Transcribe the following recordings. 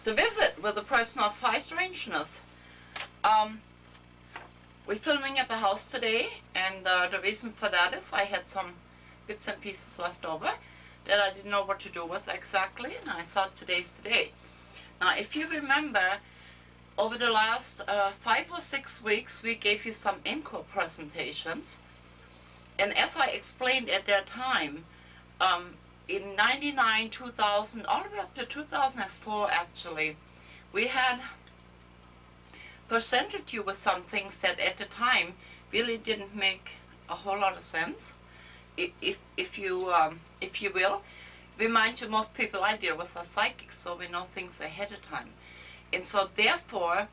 to visit with the person of high strangeness. We're filming at the house today, and the reason for that is I had some bits and pieces left over that I didn't know what to do with exactly, and I thought today's the day. Now, if you remember, over the last 5 or 6 weeks, we gave you some encore presentations, and as I explained at that time, in 99, 2000, all the way up to 2004 actually, we had presented you with some things that at the time really didn't make a whole lot of sense. If you will, remind you, most people I deal with are psychics, so we know things ahead of time. And so therefore,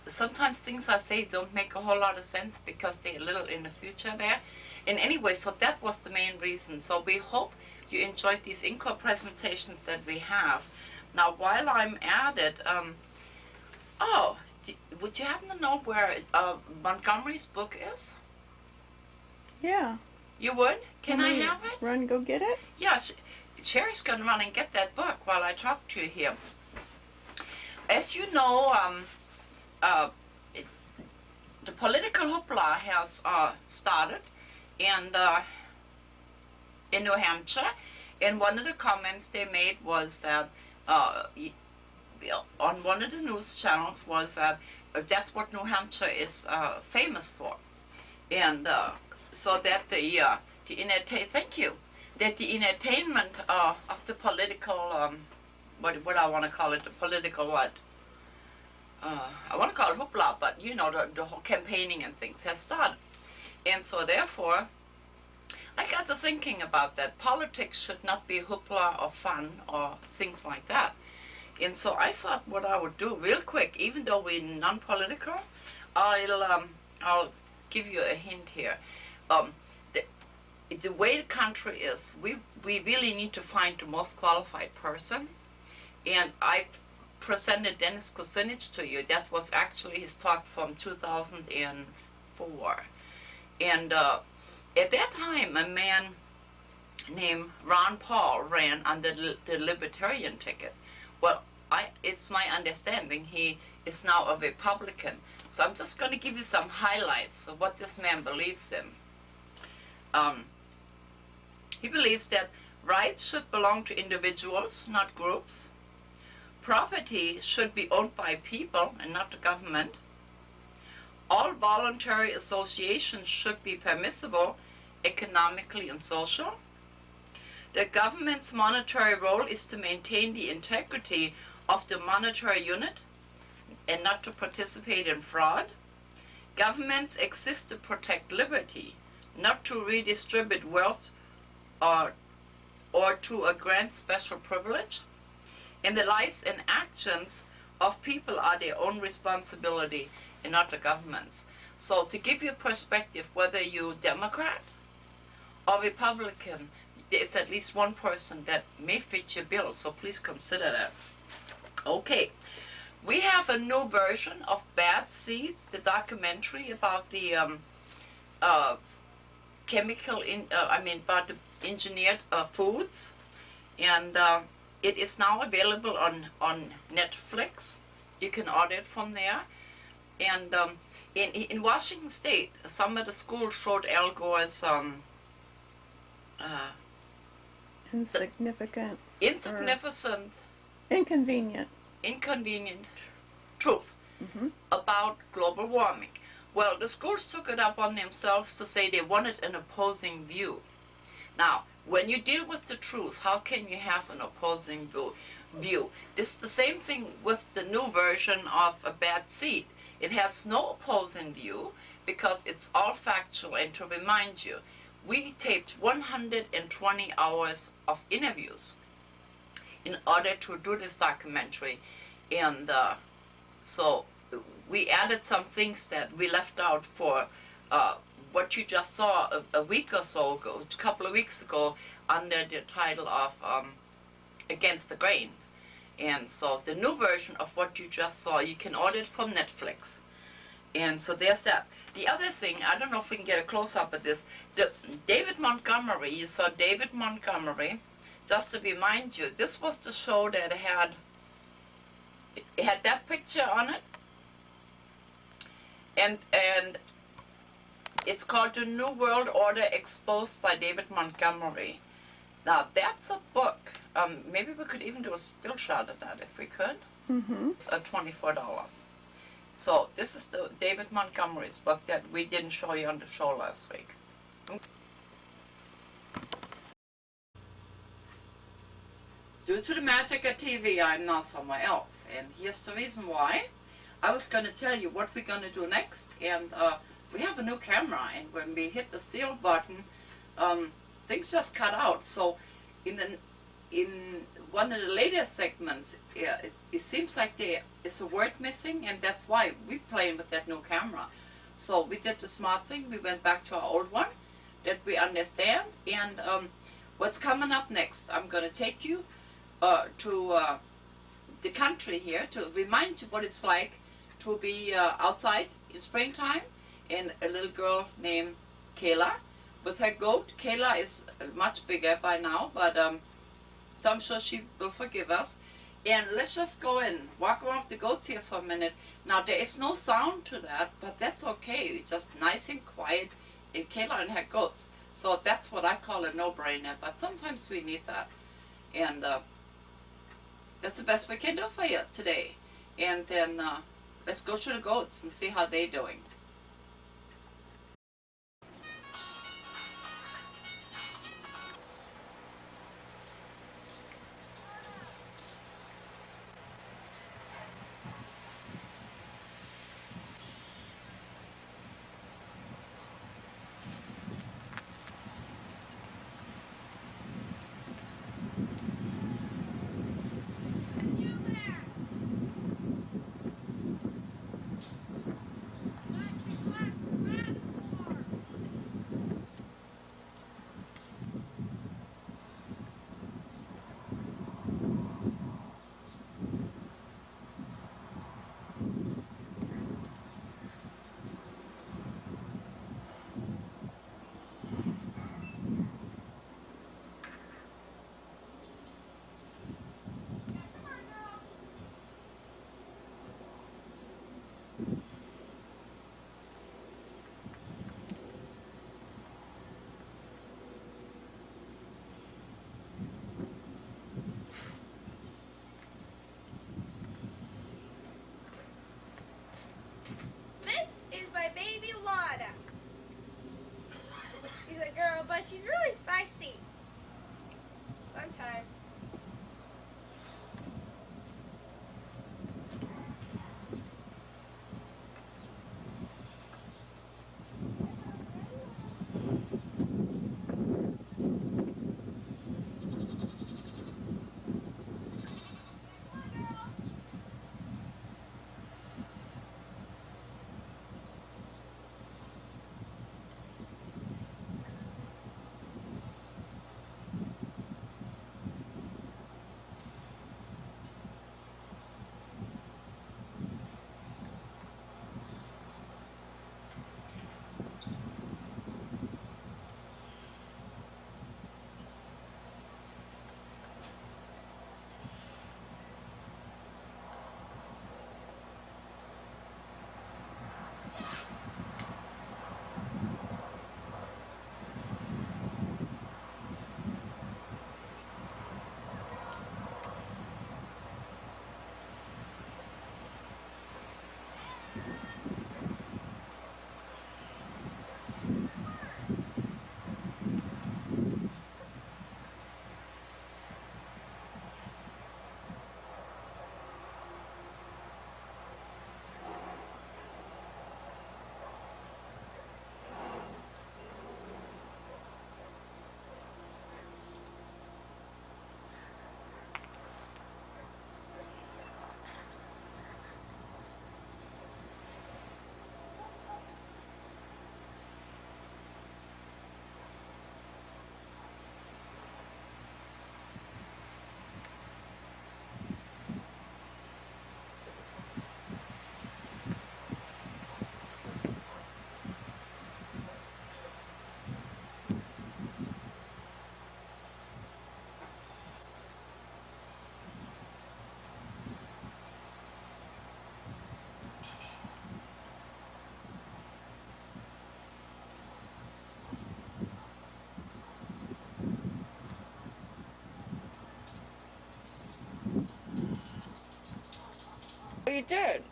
sometimes things I say don't make a whole lot of sense because they're a little in the future there. And anyway, so that was the main reason. So we hope you enjoyed these encore presentations that we have. Now, while I'm at it, would you happen to know where Montgomery's book is? Yeah. You would? Can I have it? Run, go get it? Yeah, Sherry's going to run and get that book while I talk to you here. As you know, the political hoopla has started in New Hampshire, and one of the comments they made was that on one of the news channels was that that's what New Hampshire is famous for, and so that the entertainment of the political what I want to call it, the political what. I want to call it hoopla, but you know, the whole campaigning and things has started. And so therefore, I got to thinking about that. Politics should not be hoopla or fun or things like that. And so I thought what I would do real quick, even though we're non-political, I'll give you a hint here. The way the country is, we really need to find the most qualified person. And I presented Dennis Kucinich to you. That was actually his talk from 2004. And at that time, a man named Ron Paul ran under the Libertarian ticket. Well, it's my understanding he is now a Republican. So I'm just going to give you some highlights of what this man believes in. He believes that rights should belong to individuals, not groups. Property should be owned by people and not the government. All voluntary associations should be permissible economically and social. The government's monetary role is to maintain the integrity of the monetary unit and not to participate in fraud. Governments exist to protect liberty, not to redistribute wealth or to grant special privilege. And the lives and actions of people are their own responsibility and not the government's. So to give you a perspective, whether you're Democrat or Republican, there's at least one person that may fit your bill, so please consider that. Okay, we have a new version of Bad Seed, the documentary about the about the engineered foods, and it is now available on Netflix. You can order it from there. And in Washington State, some of the schools showed Al Gore's insignificant, inconvenient truth about global warming. Well, the schools took it up on themselves to say they wanted an opposing view. Now, when you deal with the truth, how can you have an opposing view? This is the same thing with the new version of A Bad Seed. It has no opposing view because it's all factual. And to remind you, we taped 120 hours of interviews in order to do this documentary. And so we added some things that we left out for what you just saw a week or so ago, a couple of weeks ago, under the title of Against the Grain. And so the new version of what you just saw, you can order it from Netflix. And so there's that. The other thing, I don't know if we can get a close-up of this, David Montgomery, you saw David Montgomery just to remind you, this was the show that it had that picture on it, and it's called The New World Order Exposed by David Montgomery. Now that's a book. Maybe we could even do a still shot of that if we could. Mm-hmm. It's $24. So this is the David Montgomery's book that we didn't show you on the show last week. Due to the magic of TV, I'm now somewhere else. And here's the reason why. I was going to tell you what we're going to do next. And we have a new camera. And when we hit the steel button, things just cut out. So in one of the later segments, it seems like there is a word missing. And that's why we're playing with that new camera. So we did the smart thing. We went back to our old one that we understand. And what's coming up next, I'm going to take you to the country here to remind you what it's like to be outside in springtime, and a little girl named Kayla with her goat. Kayla is much bigger by now, but so I'm sure she will forgive us. And let's just go and walk around with the goats here for a minute. Now there is no sound to that, but that's okay. It's just nice and quiet, and Kayla and her goats. So that's what I call a no-brainer, but sometimes we need that. And that's the best we can do for you today. And then let's go to the goats and see how they're doing. You did.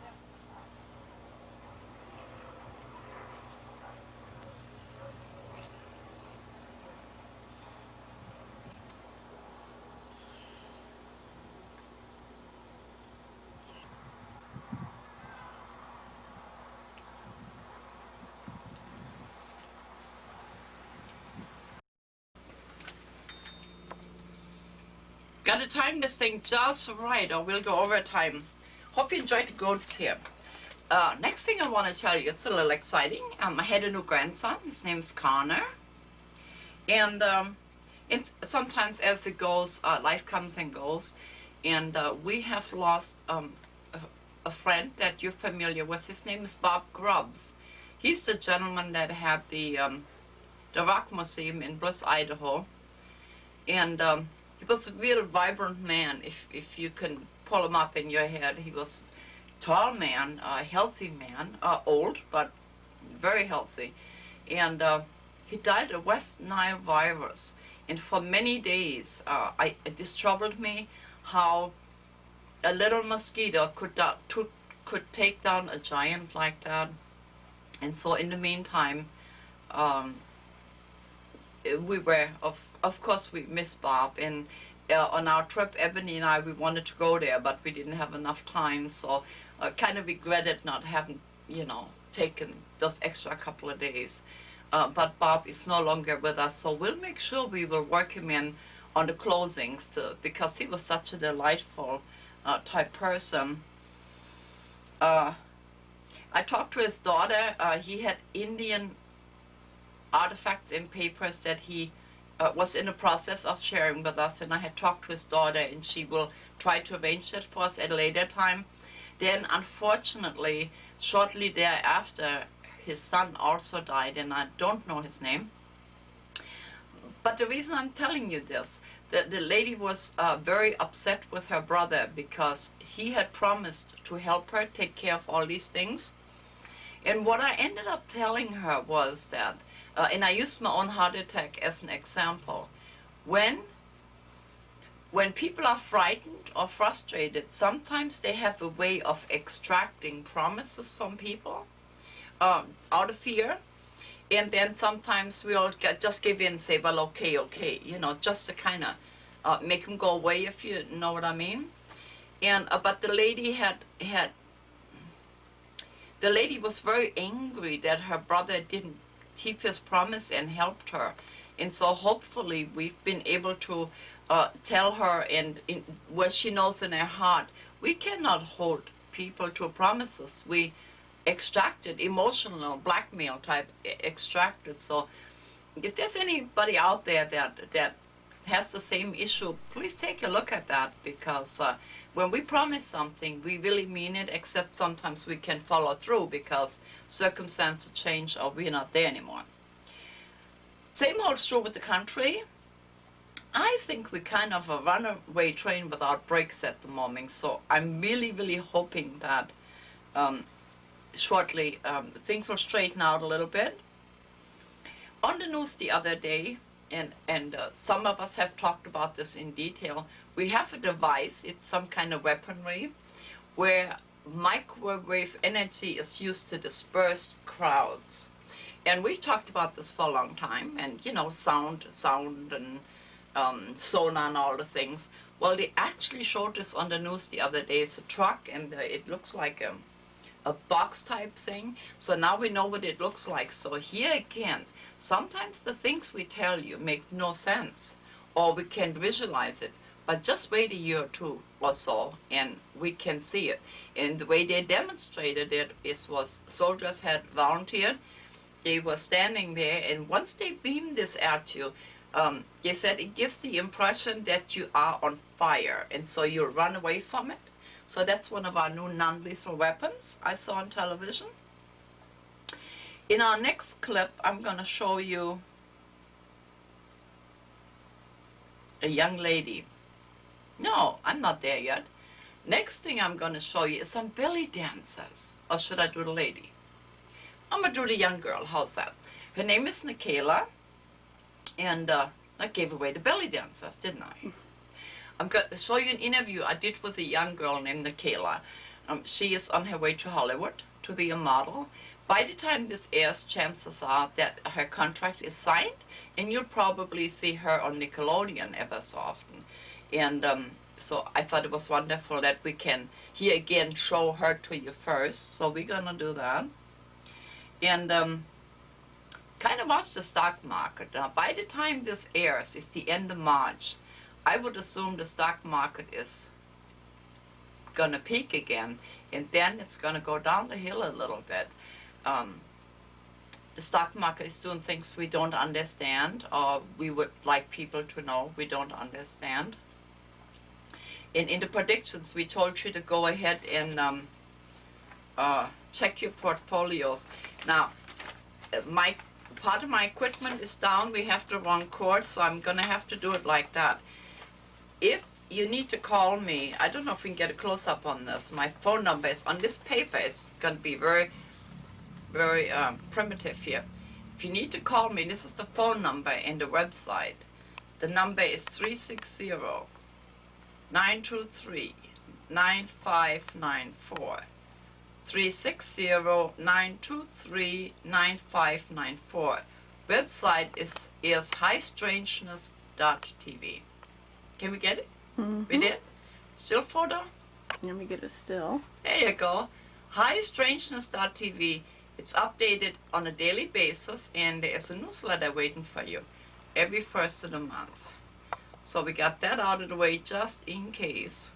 Got to time this thing just right, or we'll go over time. Hope you enjoyed the goats here. Next thing I want to tell you, it's a little exciting. I had a new grandson. His name's Connor. And sometimes as it goes, life comes and goes. And we have lost a friend that you're familiar with. His name is Bob Grubbs. He's the gentleman that had the Rock Museum in Bliss, Idaho. And he was a real vibrant man, if you can pull him up in your head. He was a tall man, a healthy man, old, but very healthy. And he died of West Nile virus. And for many days, this troubled me, how a little mosquito could take down a giant like that. And so in the meantime, we were, of course, we missed Bob. And on our trip, Ebony and I, we wanted to go there, but we didn't have enough time. So kind of regretted not having, taken those extra couple of days. But Bob is no longer with us, so we'll make sure we will work him in on the closings because he was such a delightful type person. I talked to his daughter. He had Indian artifacts and papers that he was in the process of sharing with us, and I had talked to his daughter, and she will try to arrange that for us at a later time. Then, unfortunately, shortly thereafter, his son also died, and I don't know his name. But the reason I'm telling you this, the lady was very upset with her brother because he had promised to help her take care of all these things. And what I ended up telling her was that, and I used my own heart attack as an example, when people are frightened or frustrated, sometimes they have a way of extracting promises from people out of fear. And then sometimes we'll just give in and say, well, okay, just to kind of make them go away, if you know what I mean. And but the lady the lady was very angry that her brother didn't keep his promise and helped her. And so hopefully we've been able to tell her, and where she knows in her heart, we cannot hold people to promises. We extracted, emotional blackmail type extracted. So if there's anybody out there that has the same issue, please take a look at that, because when we promise something, we really mean it, except sometimes we can follow through because circumstances change or we're not there anymore. Same holds true with the country. I think we're kind of a runaway train without brakes at the moment, so I'm really, really hoping that shortly things will straighten out a little bit. On the news the other day, and some of us have talked about this in detail, we have a device, it's some kind of weaponry, where microwave energy is used to disperse crowds. And we've talked about this for a long time, and sound and sonar and all the things. Well, they actually showed this on the news the other day. It's a truck, and it looks like a box type thing. So now we know what it looks like. So here again, sometimes the things we tell you make no sense, or we can't visualize it. But just wait a year or two or so, and we can see it. And the way they demonstrated it was soldiers had volunteered. They were standing there, and once they beamed this at you, they said it gives the impression that you are on fire, and so you run away from it. So that's one of our new non-lethal weapons I saw on television. In our next clip, I'm going to show you a young lady. No, I'm not there yet. Next thing I'm going to show you is some belly dancers. Or should I do the lady? I'm going to do the young girl. How's that? Her name is Nikayla. And I gave away the belly dancers, didn't I? I'm going to show you an interview I did with a young girl named Nikayla. She is on her way to Hollywood to be a model. By the time this airs, chances are that her contract is signed, and you'll probably see her on Nickelodeon ever so often. And so I thought it was wonderful that we can here again show her to you first. So we're gonna do that. And kind of watch the stock market. Now, by the time this airs, it's the end of March. I would assume the stock market is gonna peak again, and then it's gonna go down the hill a little bit. The stock market is doing things we don't understand, or we would like people to know we don't understand. And in the predictions, we told you to go ahead and check your portfolios. Now, my part of my equipment is down. We have the wrong cord, so I'm gonna have to do it like that. If you need to call me, I don't know if we can get a close-up on this. My phone number is on this paper. It's going to be very, very primitive here. If you need to call me, this is the phone number and the website. The number is 360-923-9594. 360-923-9594. Website is highstrangeness.tv. Can we get it? Mm-hmm. We did? Still photo? Let me get a still. There you go. Highstrangeness.tv. It's updated on a daily basis, and there's a newsletter waiting for you every first of the month. So we got that out of the way just in case.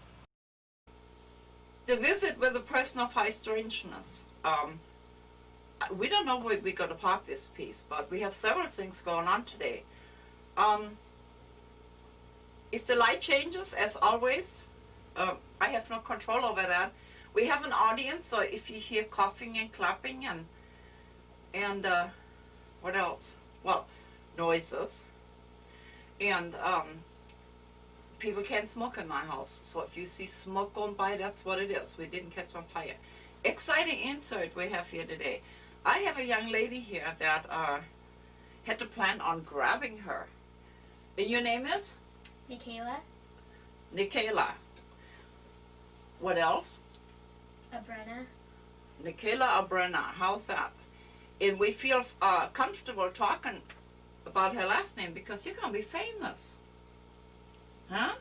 The visit with a person of high strangeness. We don't know where we're going to park this piece, but we have several things going on today. If the light changes, as always, I have no control over that. We have an audience, so if you hear coughing and clapping and what else? Well, noises. And people can't smoke in my house, so if you see smoke going by, that's what it is. We didn't catch on fire. Exciting insert we have here today. I have a young lady here that had to plan on grabbing her. And your name is? Michaela. Nikayla. What else? Abrenna. Nikayla Abrenna. How's that? And we feel comfortable talking about her last name because you're going to be famous. Huh?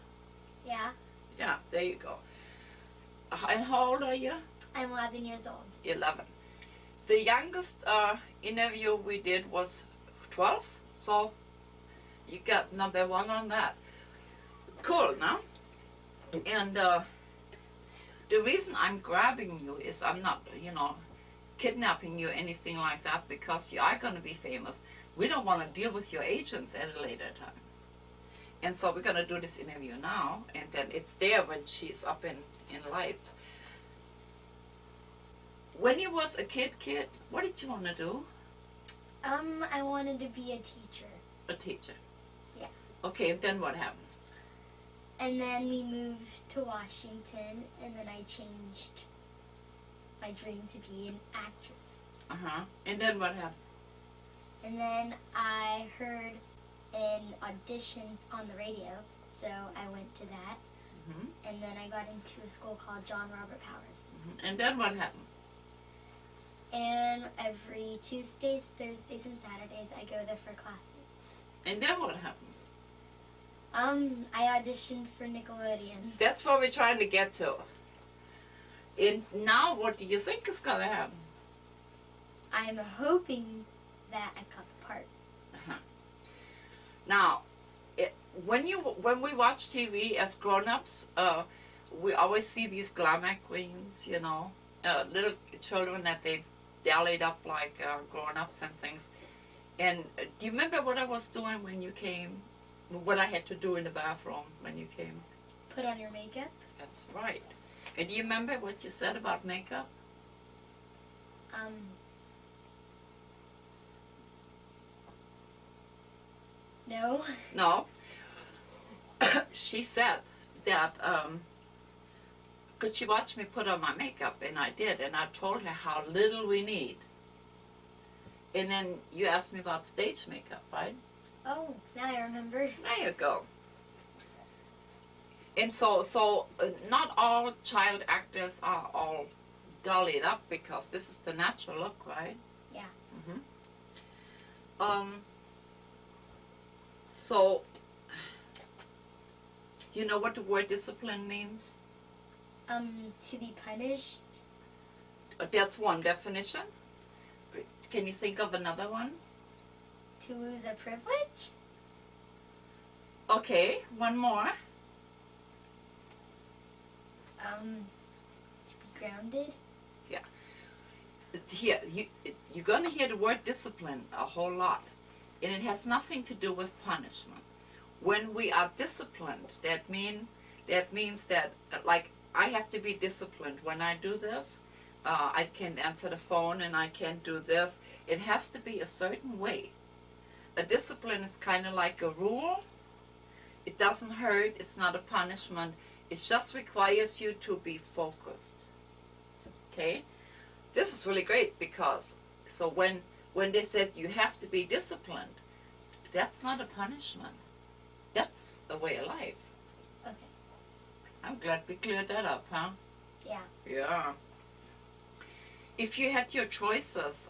Yeah. Yeah, there you go. And how old are you? I'm 11 years old. 11. The youngest interview we did was 12, so you got number 1 on that. Cool, no? And the reason I'm grabbing you is I'm not, kidnapping you or anything like that, because you are going to be famous. We don't want to deal with your agents at a later time. And so we're going to do this interview now, and then it's there when she's up in lights. When you was a kid, what did you want to do? I wanted to be a teacher. A teacher. Yeah. Okay, and then what happened? And then we moved to Washington, and then I changed my dream to be an actress. And then what happened? And then I heard an audition on the radio, so I went to that. And then I got into a school called John Robert Powers. And then what happened? And every Tuesdays, Thursdays, and Saturdays, I go there for classes. And then what happened? I auditioned for Nickelodeon. That's what we're trying to get to. And now what do you think is going to happen? I'm hoping that I got the part. Now, when we watch TV as grown-ups, we always see these glamour queens, little children that they dallied up like grown-ups and things. And do you remember what I was doing when you came? What I had to do in the bathroom when you came? Put on your makeup? That's right. And do you remember what you said about makeup? No. No. She said that, could she watch me put on my makeup? And I did, and I told her how little we need. And then you asked me about stage makeup, right? Oh, now I remember. There you go. And so not all child actors are all dollied up because this is the natural look, right? Yeah. So, you know what the word discipline means? To be punished. That's one definition. Can you think of another one? To lose a privilege. Okay, one more. To be grounded. Here, you're going to hear the word discipline a whole lot, and it has nothing to do with punishment. When we are disciplined, that means that, like, I have to be disciplined. When I do this, I can answer the phone and I can do this. It has to be a certain way. A discipline is kind of like a rule. It doesn't hurt. It's not a punishment. It just requires you to be focused. Okay? This is really great because, so when they said you have to be disciplined, that's not a punishment. That's a way of life. Okay. I'm glad we cleared that up, huh? Yeah. Yeah. If you had your choices,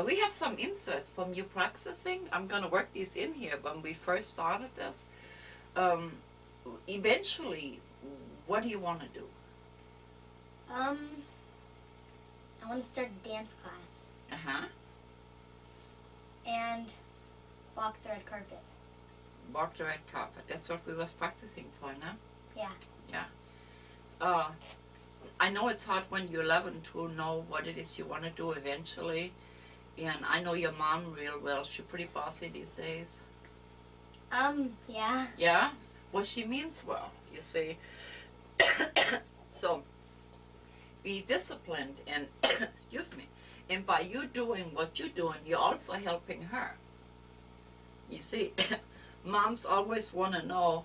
we have some inserts from you practicing. I'm going to work these in here when we first started this. Eventually, what do you want to do? I want to start a dance class Uh-huh. and walk the red carpet. Walk the red carpet. That's what we was practicing for, no? Yeah. Yeah. I know it's hard when you're 11 to know what it is you want to do eventually. And I know your mom real well. She's pretty bossy these days. Yeah. Yeah? Well, she means well, you see. So, be disciplined and, excuse me, and by you doing what you're doing, you're also helping her. You see, moms always want to know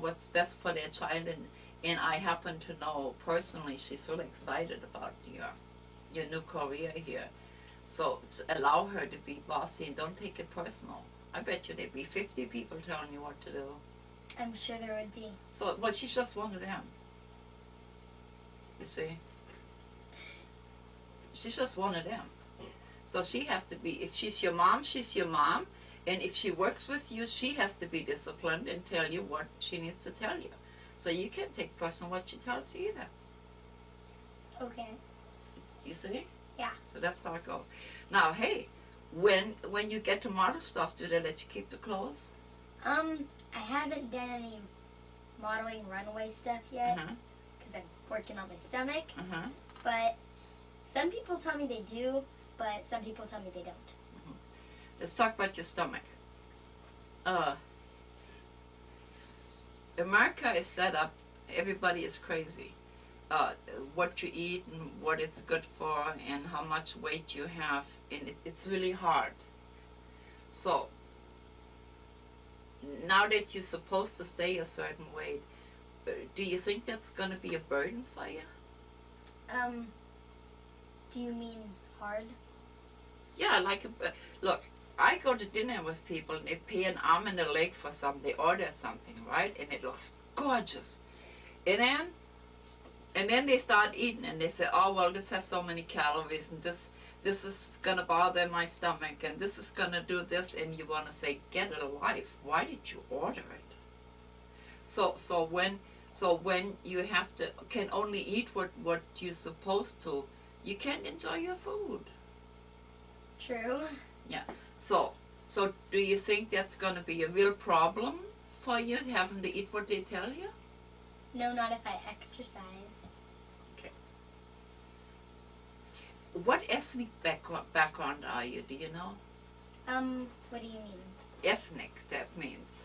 what's best for their child, and I happen to know personally she's really excited about your new career here. So allow her to be bossy and don't take it personal. I bet you there'd be 50 people telling you what to do. I'm sure there would be. So, well, she's just one of them. You see? She's just one of them. So she has to be, if she's your mom, she's your mom. And if she works with you, she has to be disciplined and tell you what she needs to tell you. So you can't take personal what she tells you either. Okay. You see? Yeah. So that's how it goes. Now, hey, when you get to model stuff, do they let you keep the clothes? I haven't done any modeling runway stuff yet Uh-huh. because I'm working on my stomach. Uh-huh. But some people tell me they do, but some people tell me they don't. Let's talk about your stomach. America is set up, everybody is crazy. What you eat and what it's good for and how much weight you have, and it's really hard. So, now that you're supposed to stay a certain weight, do you think that's going to be a burden for you? Do you mean hard? Yeah, like, look, I go to dinner with people and they pay an arm and a leg for something, they order something, right? And it looks gorgeous. And then they start eating and they say, oh, well, this has so many calories and this is going to bother my stomach and this is going to do this, and you want to say, get a life. Why did you order it? So when you can only eat what you're supposed to, you can't enjoy your food. True. So do you think that's going to be a real problem for you, having to eat what they tell you? No, not if I exercise. What ethnic background are you? Do you know? What do you mean? Ethnic, that means.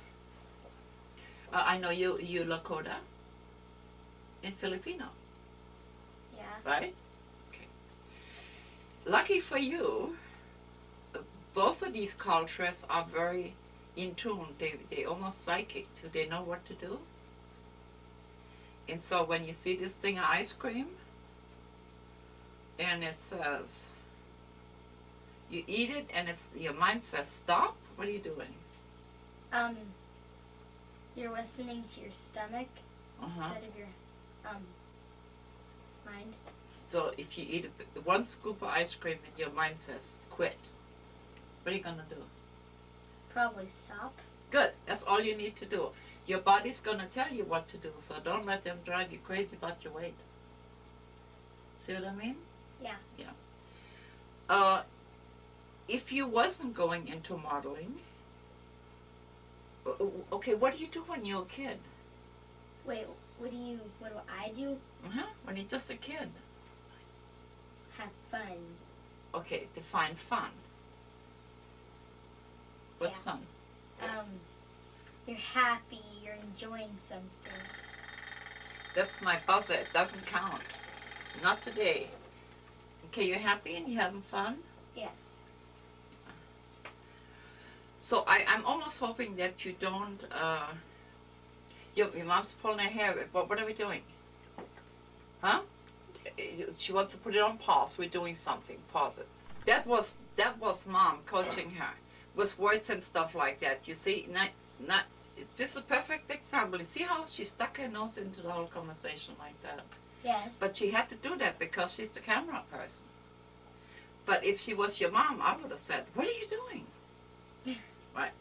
I know you Lakota and Filipino, Yeah. right? Okay. Lucky for you, both of these cultures are very in tune. They almost psychic too. They know what to do. And so when you see this thing of ice cream, and it says, you eat it and your mind says stop, what are you doing? you're listening to your stomach instead of your mind. So if you eat one scoop of ice cream and your mind says quit, what are you going to do? Probably stop. Good. That's all you need to do. Your body's going to tell you what to do, so don't let them drive you crazy about your weight. See what I mean? Yeah. Yeah. If you wasn't going into modeling, okay, what do you do when you're a kid? Wait, what do I do? When you're just a kid. Have fun. Okay, define fun. What's fun? You're happy, you're enjoying something. That's my buzzer. It doesn't count. Not today. Okay, you're happy and you're having fun? Yes. So I'm almost hoping that you don't, your mom's pulling her hair. What are we doing? Huh? She wants to put it on pause. We're doing something. Pause it. That was Mom coaching her with words and stuff like that. You see, this is a perfect example. You see how she stuck her nose into the whole conversation like that? Yes. But she had to do that because she's the camera person. But if she was your mom, I would have said, what are you doing? Right.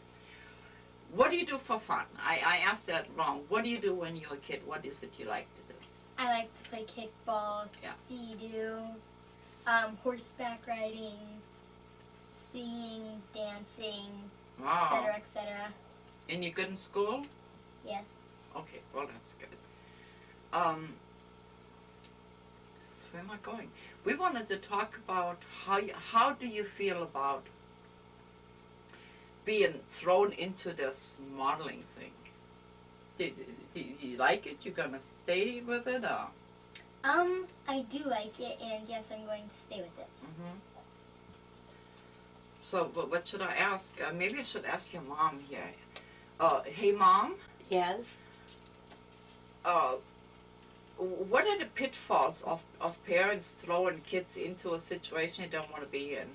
What do you do for fun? I asked that wrong. What do you do when you're a kid? What is it you like to do? I like to play kickball, sea-doo, horseback riding, singing, dancing, Wow. etc. And you're good in school? Yes. Okay, well that's good. So where am I going? We wanted to talk about how do you feel about being thrown into this modeling thing? Do you like it? You gonna stay with it, or? I do like it, and yes, I'm going to stay with it. Mm-hmm. So, what should I ask? Maybe I should ask your mom here. Hey, Mom. Yes. What are the pitfalls of parents throwing kids into a situation they don't want to be in?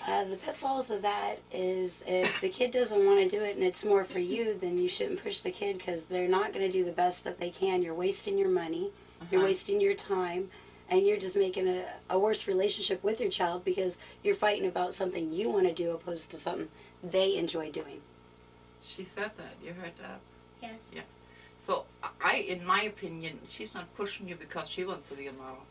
The pitfalls of that is if the kid doesn't want to do it and it's more for you, then you shouldn't push the kid because they're not going to do the best that they can. You're wasting your money, you're wasting your time, and you're just making a worse relationship with your child because you're fighting about something you want to do opposed to something they enjoy doing. She said that. You heard that? Yes. Yeah. So, in my opinion, she's not pushing you because she wants to be a model.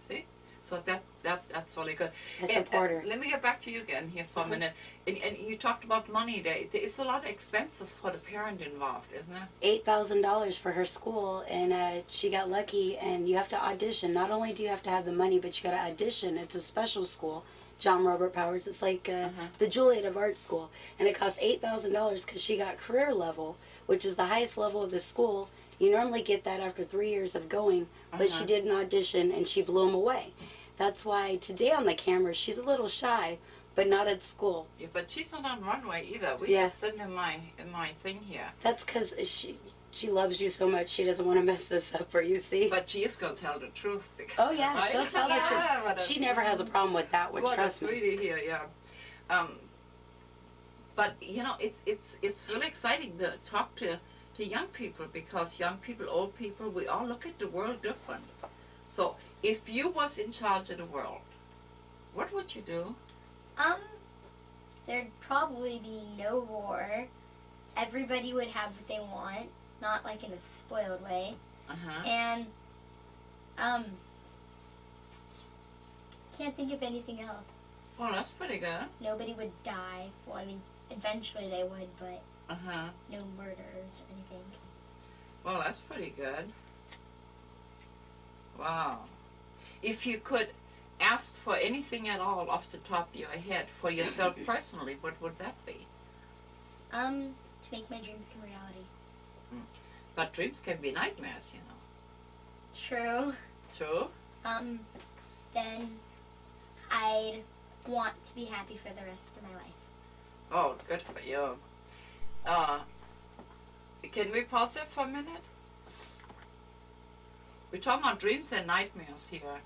See? So that's really good. I support her. Let me get back to you again here for a minute. And you talked about money there. It's a lot of expenses for the parent involved, isn't it? $8,000 for her school, and she got lucky, and you have to audition. Not only do you have to have the money, but you got to audition. It's a special school, John Robert Powers. It's like the Juilliard of Art School, and it costs $8,000 because she got career level, which is the highest level of the school. You normally get that after 3 years of going, but she did an audition, and she blew them away. That's why today on the camera, she's a little shy, but not at school. Yeah, but she's not on runway either. We just sitting in my thing here. That's because she loves you so much. She doesn't want to mess this up for you, see? But she is going to tell the truth. Because, oh, yeah, right? she'll tell the truth. She never has a problem with that one, trust me. What a sweetie here, yeah. But, you know, it's really exciting to talk to young people because young people, old people, we all look at the world different. So, if you was in charge of the world, what would you do? There'd probably be no war. Everybody would have what they want, not like in a spoiled way. And, can't think of anything else. Well, that's pretty good. Nobody would die. Well, I mean, eventually they would, but no murders or anything. Well, that's pretty good. Wow. If you could ask for anything at all off the top of your head for yourself personally, what would that be? To make my dreams come reality. But dreams can be nightmares, you know. True. True? Then I'd want to be happy for the rest of my life. Oh, good for you. Can we pause it for a minute? We're talking about dreams and nightmares here.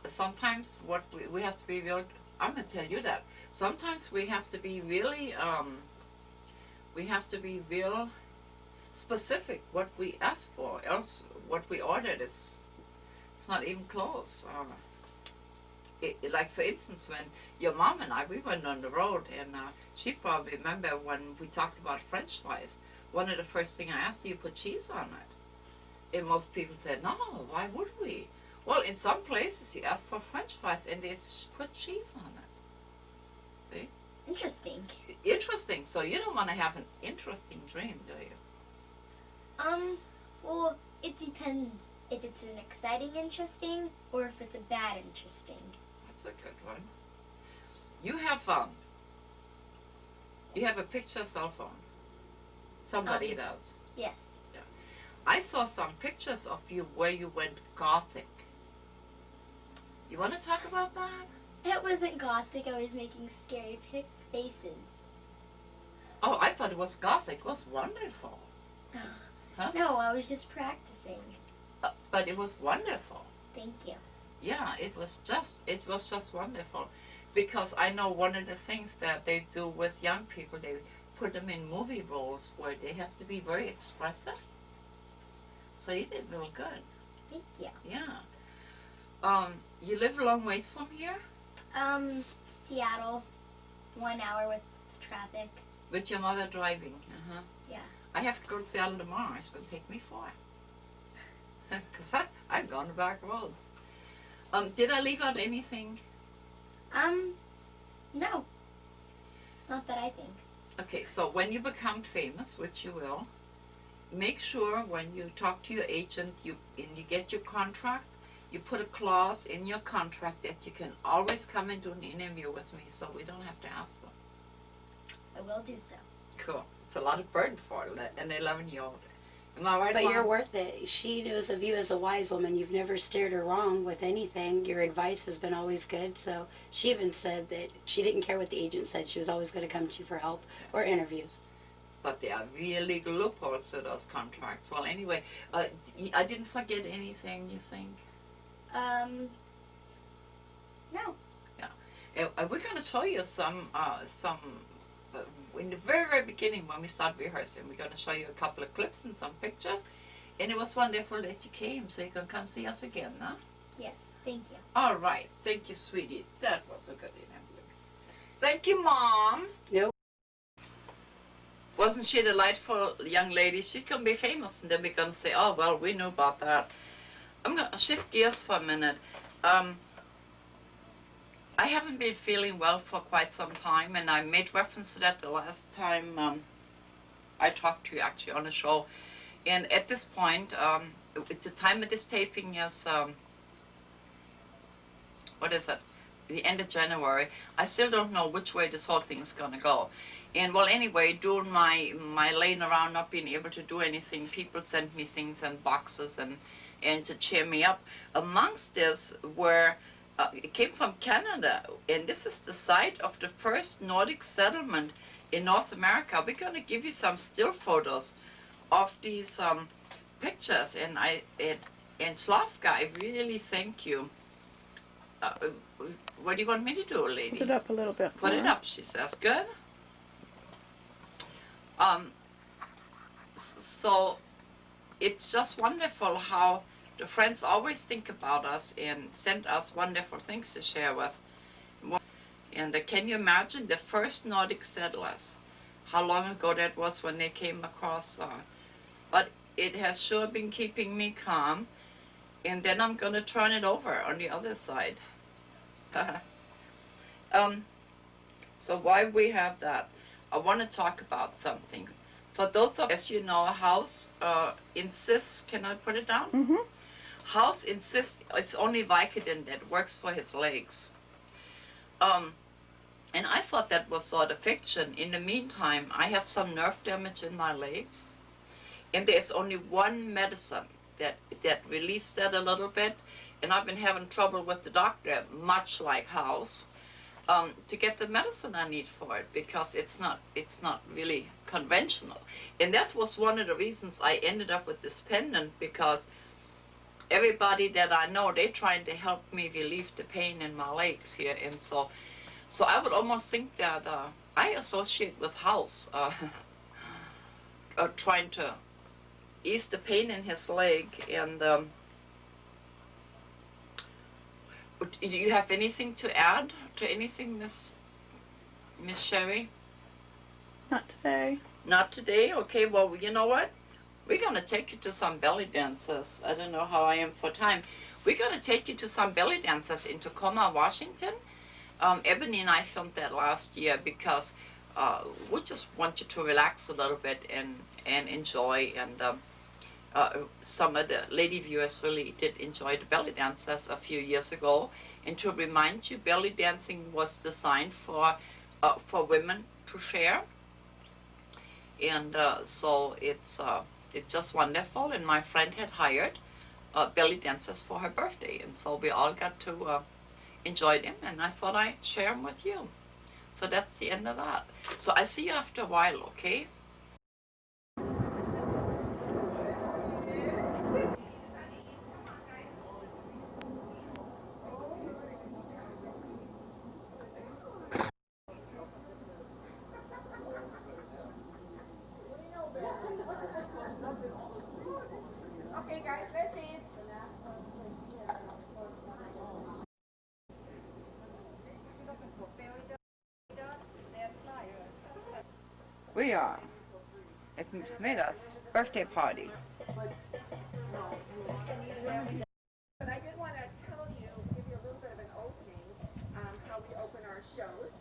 Sometimes what we have to be real, I'm going to tell you that. Sometimes we have to be really, specific what we asked for, else what we ordered is it's not even close. Like for instance, when your mom and I, we went on the road, and she probably remember when we talked about French fries. One of the first things I asked, do you put cheese on it? And most people said, no, why would we? Well, in some places you ask for French fries and they put cheese on it. See? Interesting. Interesting. So you don't want to have an interesting dream, do you? Well, it depends if it's an exciting interesting or if it's a bad interesting. That's a good one. You have a picture cell phone. Somebody does. Yes. I saw some pictures of you where you went gothic. You want to talk about that? It wasn't gothic. I was making scary faces. Oh, I thought it was gothic. It was wonderful. Huh? No, I was just practicing. But it was wonderful. Thank you. Yeah, it was just wonderful. Because I know one of the things that they do with young people, they put them in movie roles where they have to be very expressive. So you did real good. Thank you. Yeah. You live a long ways from here? Seattle. 1 hour with traffic. With your mother driving? Uh-huh. Yeah. I have to go to Seattle tomorrow. It's going to take me 4. Because I've gone the back roads. Did I leave out anything? No. Not that I think. Okay, so when you become famous, which you will, make sure when you talk to your agent and you get your contract, you put a clause in your contract that you can always come and do an interview with me, so we don't have to ask them. I will do so. Cool. It's a lot of burden for an 11-year-old. Am I right? But Mom? you're worth it. She knows of you as a wise woman. You've never steered her wrong with anything. Your advice has been always good. So she even said that she didn't care what the agent said. She was always going to come to you for help or interviews. But there are real legal loopholes to those contracts. Well, anyway, I didn't forget anything, you think? No. Yeah. We're going to show you some in the very, very beginning when we start rehearsing. We're going to show you a couple of clips and some pictures. And it was wonderful that you came, so you can come see us again, huh? Yes. Thank you. All right. Thank you, sweetie. That was a good interview. Thank you, Mom. No. Wasn't she a delightful young lady? She's going to be famous, and then we're going to say, oh, well, we knew about that. I'm going to shift gears for a minute. I haven't been feeling well for quite some time, and I made reference to that the last time I talked to you actually on the show. And at this point, at the time of this taping is, what is it? The end of January. I still don't know which way this whole thing is going to go. And well, anyway, doing my laying around, not being able to do anything, people sent me things and boxes and to cheer me up. Amongst this were, it came from Canada, and this is the site of the first Nordic settlement in North America. We're going to give you some still photos of these pictures, and Slavka, I really thank you. What do you want me to do, lady? Put it up a little bit. Put it up, she says. Good. So it's just wonderful how the friends always think about us and send us wonderful things to share with. And can you imagine the first Nordic settlers? How long ago that was when they came across. But it has sure been keeping me calm. And then I'm going to turn it over on the other side. So while we have that, I want to talk about something. For those of us, you know, House insists, can I put it down? Mm-hmm. House insists it's only Vicodin that works for his legs. And I thought that was sort of fiction. In the meantime, I have some nerve damage in my legs. And there's only one medicine that relieves that a little bit. And I've been having trouble with the doctor, much like House, to get the medicine I need for it, because it's not really conventional. And that was one of the reasons I ended up with this pendant, because everybody that I know, they're trying to help me relieve the pain in my legs here. And so I would almost think that I associate with House trying to ease the pain in his leg. And do you have anything to add to anything, Miss Sherry? Not today. Not today? Okay, well, you know what? We're going to take you to some belly dancers. I don't know how I am for time. We're going to take you to some belly dancers in Tacoma, Washington. Ebony and I filmed that last year because we just want you to relax a little bit and enjoy. And some of the lady viewers really did enjoy the belly dancers a few years ago. And to remind you, belly dancing was designed for women to share. And so it's just wonderful. And my friend had hired belly dancers for her birthday, and so we all got to enjoy them. And I thought I'd share them with you. So that's the end of that. So I see you after a while, okay? Okay, guys, let's eat. We are at Miss Smitha's birthday party. But I did want to tell you, give you a little bit of an opening, how we open our shows.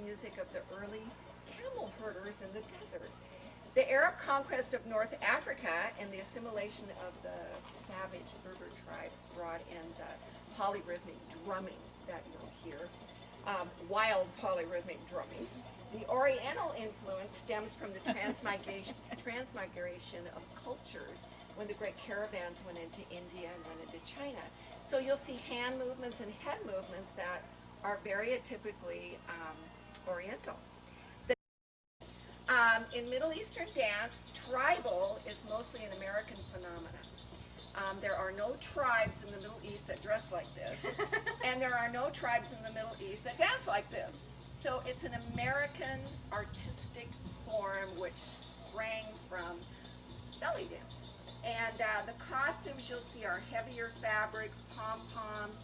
Music of the early camel herders in the desert. The Arab conquest of North Africa and the assimilation of the savage Berber tribes brought in the polyrhythmic drumming that you'll hear, wild polyrhythmic drumming. The Oriental influence stems from the transmigration of cultures when the great caravans went into India and went into China. So you'll see hand movements and head movements that are very atypically Oriental. In Middle Eastern dance, tribal is mostly an American phenomenon. There are no tribes in the Middle East that dress like this, and there are no tribes in the Middle East that dance like this. So it's an American artistic form which sprang from belly dance. And the costumes you'll see are heavier fabrics, pom-poms,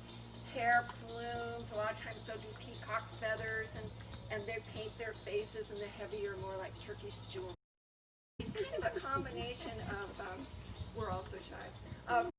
hair plumes. A lot of times they'll do peacock feathers, and they paint their faces in the heavier, more like Turkish jewelry. It's kind of a combination of, we're also shy, of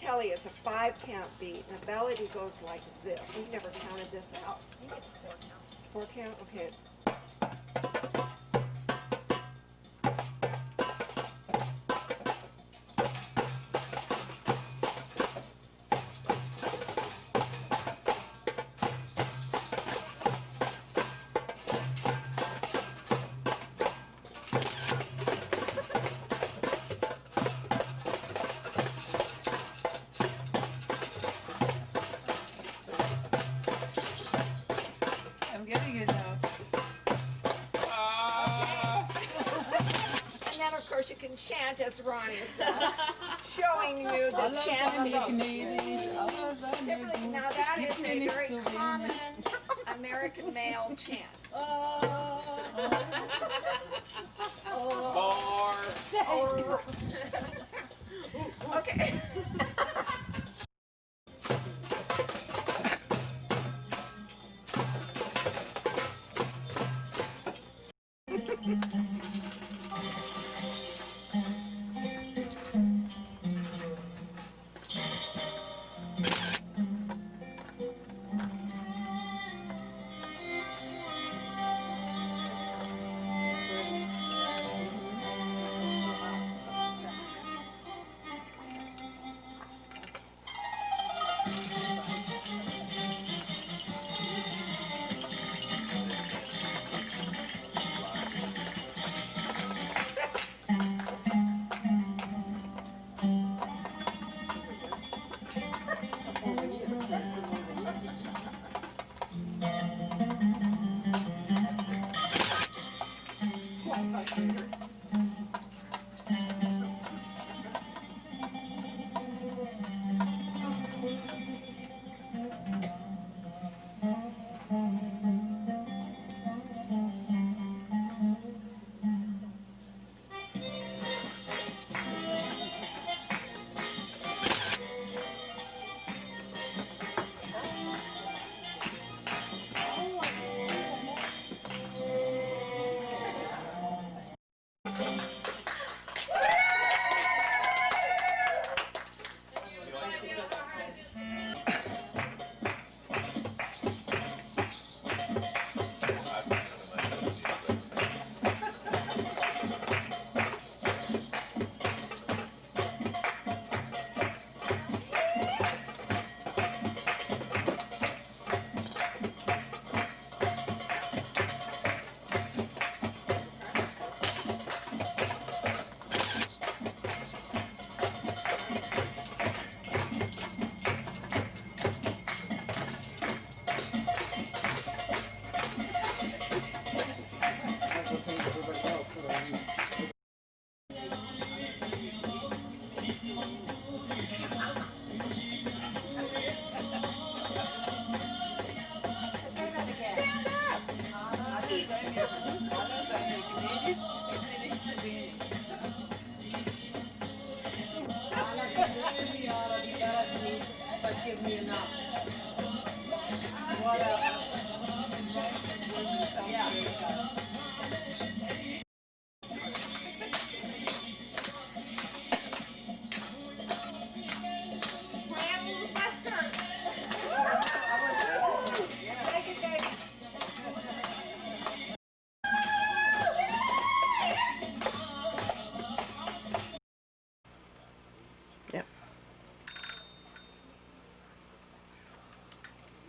tell you, it's a 5-count beat. The melody goes like this. We've never counted this out. I think it's 4 count. 4 count? Okay. I'm getting it now. And then, of course, you can chant as Ronnie is showing you the chant differently. Now, that is a very common American male chant. Okay.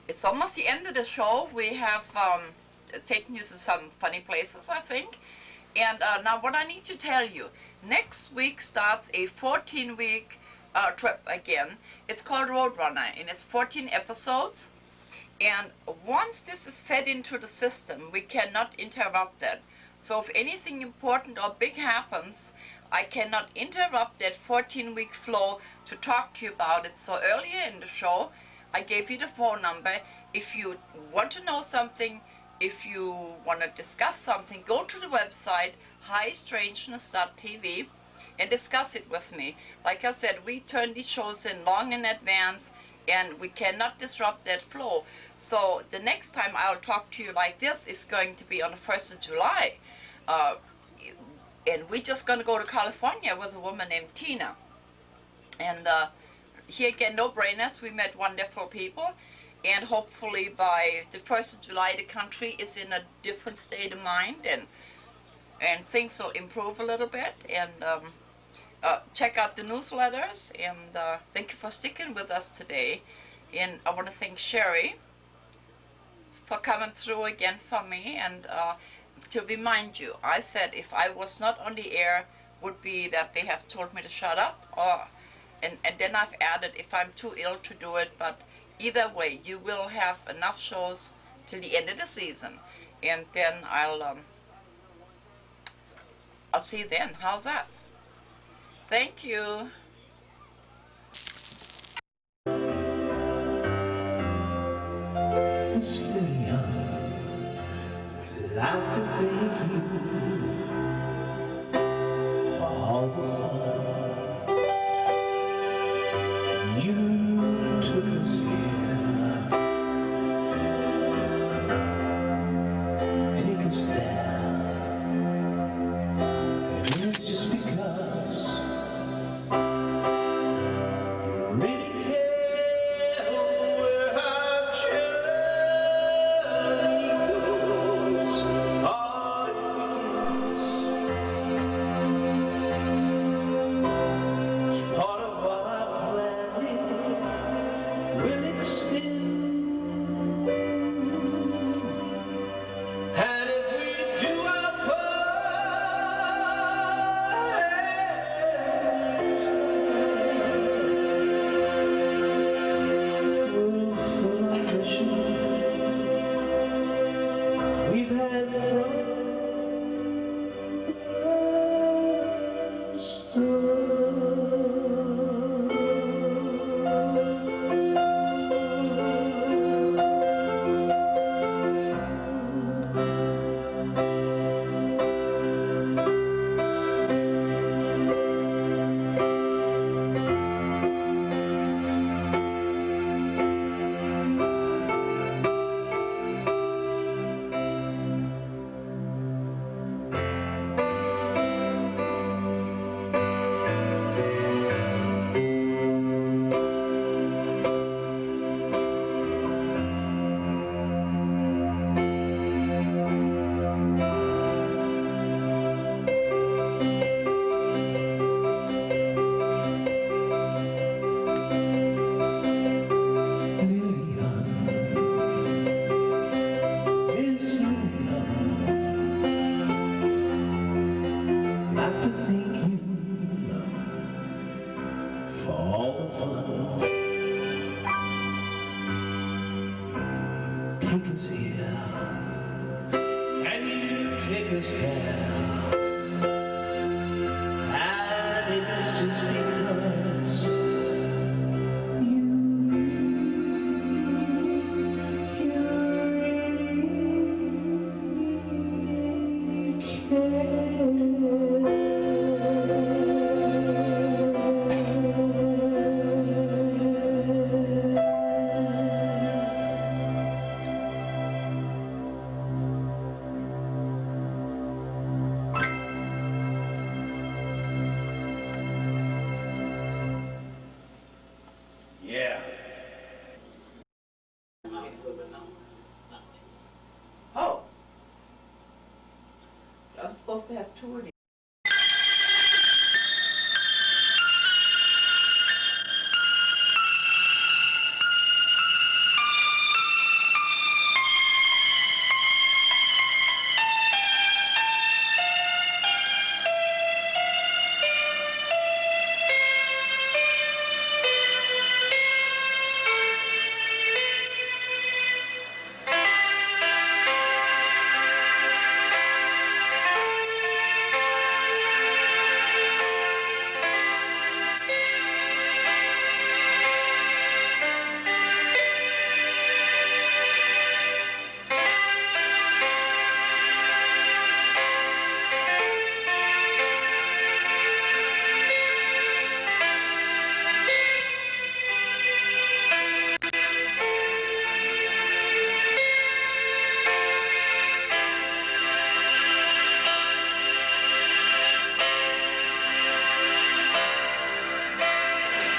It's almost the end of the show. We have taken you to some funny places, I think. And now what I need to tell you, next week starts a 14-week trip again. It's called Roadrunner, and it's 14 episodes. And once this is fed into the system, we cannot interrupt that. So if anything important or big happens, I cannot interrupt that 14-week flow to talk to you about it. So earlier in the show, I gave you the phone number. If you want to know something, if you want to discuss something, go to the website, strangeness.tv, and discuss it with me. Like I said, we turn these shows in long in advance, and we cannot disrupt that flow. So the next time I'll talk to you like this is going to be on the 1st of July. And we're just going to go to California with a woman named Tina. And here again, no brainers. We met wonderful people. And hopefully by the 1st of July, the country is in a different state of mind, and things will improve a little bit. And check out the newsletters. And thank you for sticking with us today. And I want to thank Sherry for coming through again for me. And to remind you, I said if I was not on the air, would be that they have told me to shut up, and then I've added if I'm too ill to do it. But either way, you will have enough shows till the end of the season, and then I'll see you then. How's that? Thank you. Miss Lilian, we'd like to thank you for all the fun you took us here. Take us down, and it's just because you really care where our journey goes. All take us here, and you take us there. And it is just because you really Yeah. Oh. I'm supposed to have two of these.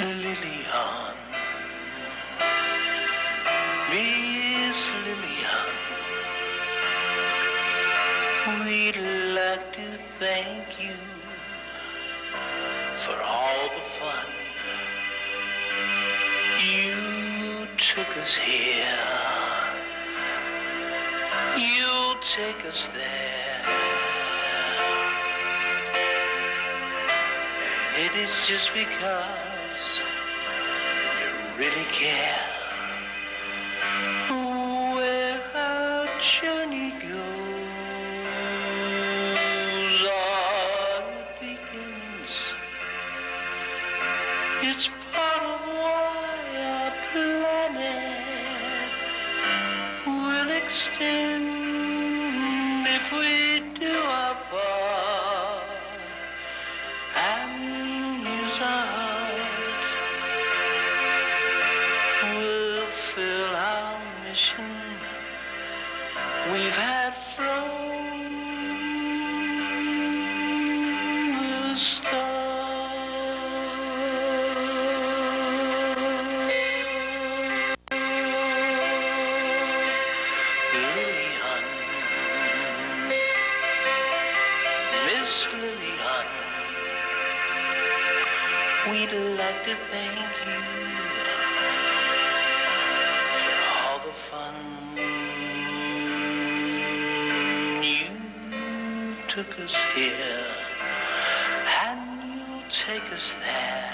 Lilian, Miss Lilian, we'd like to thank you for all the fun. You took us here, you'll take us there. It is just because you really care. Where our journey goes on it begins. It's part of why our planet will extend if we do our part and use our heart. We'll fill our mission we've had from the start. Lilian, Miss Lilian, we'd like to thank you for all the fun you took us here, and you'll take us there.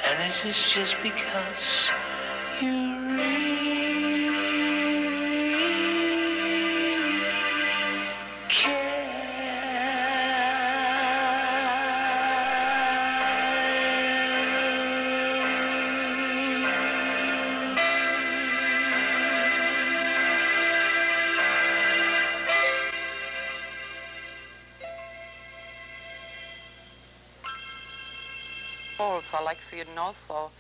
And it is just because you really So I'd like for you to know, so